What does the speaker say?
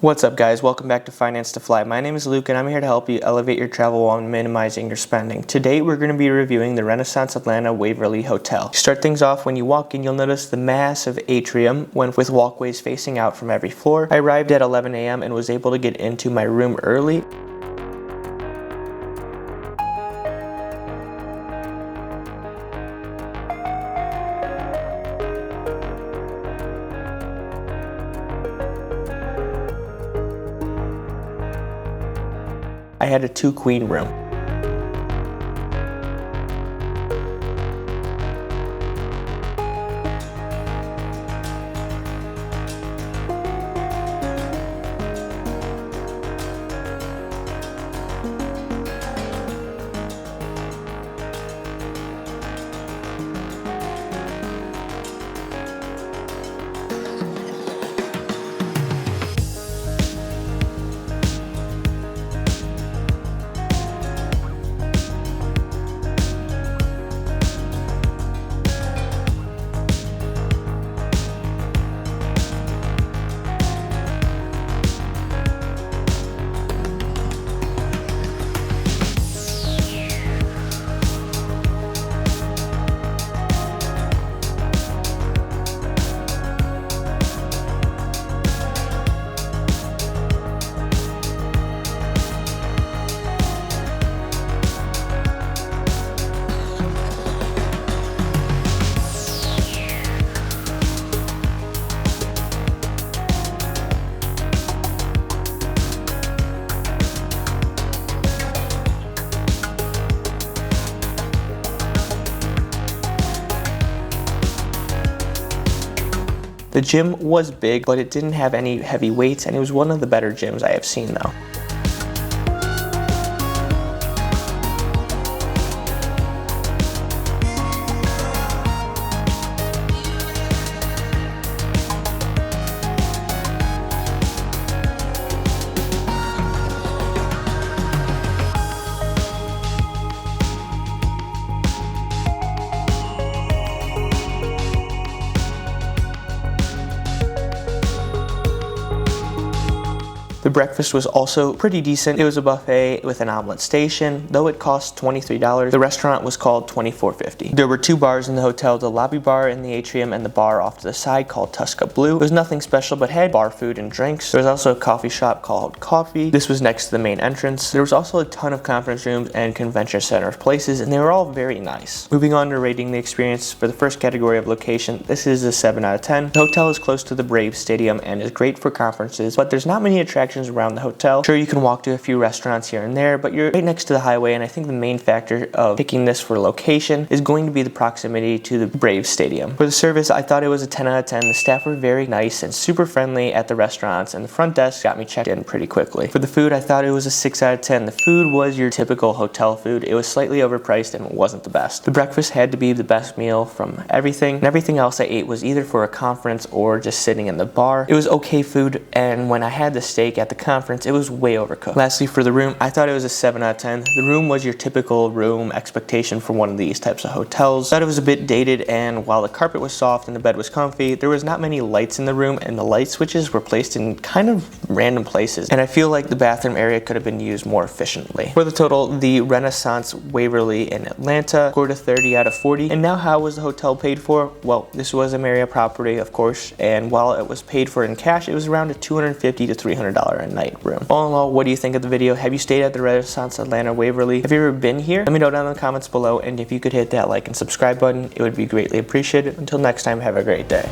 What's up guys, welcome back to Finance to Fly. My name is Luke and I'm here to help you elevate your travel while minimizing your spending. Today we're going to be reviewing the Renaissance Atlanta Waverly Hotel. To start things off, when you walk in you'll notice the massive atrium with walkways facing out from every floor. I arrived at 11 a.m. and was able to get into my room early. I had a 2-queen room. The gym was big, but it didn't have any heavy weights, and it was one of the better gyms I have seen though. The breakfast was also pretty decent. It was a buffet with an omelet station. Though it cost $23, the restaurant was called $24.50. There were 2 bars in the hotel, the lobby bar in the atrium and the bar off to the side called Tusca Blue. It was nothing special but had bar food and drinks. There was also a coffee shop called Coffee. This was next to the main entrance. There was also a ton of conference rooms and convention center places, and they were all very nice. Moving on to rating the experience, for the first category of location, this is a 7 out of 10. The hotel is close to the Braves Stadium and is great for conferences, but there's not many attractions around the hotel. Sure, you can walk to a few restaurants here and there, but you're right next to the highway, and I think the main factor of picking this for location is going to be the proximity to the Braves Stadium. For the service, I thought it was a 10 out of 10. The staff were very nice and super friendly at the restaurants, and the front desk got me checked in pretty quickly. For the food, I thought it was a 6 out of 10. The food was your typical hotel food. It was slightly overpriced and wasn't the best. The breakfast had to be the best meal from everything, and everything else I ate was either for a conference or just sitting in the bar. It was okay food, and when I had the steak at the conference, it was way overcooked. Lastly, for the room, I thought it was a 7 out of 10. The room was your typical room expectation for one of these types of hotels. I thought it was a bit dated, and while the carpet was soft and the bed was comfy, there was not many lights in the room, and the light switches were placed in kind of random places, and I feel like the bathroom area could have been used more efficiently. For the total, the Renaissance Waverly in Atlanta scored a 30 out of 40. And now, how was the hotel paid for? Well, this was a Marriott property, of course, and while it was paid for in cash, it was around a $250 to $300 a night room. All in all, what do you think of the video? Have you stayed at the Renaissance Atlanta Waverly? Have you ever been here? Let me know down in the comments below, and if you could hit that like and subscribe button, it would be greatly appreciated. Until next time, have a great day.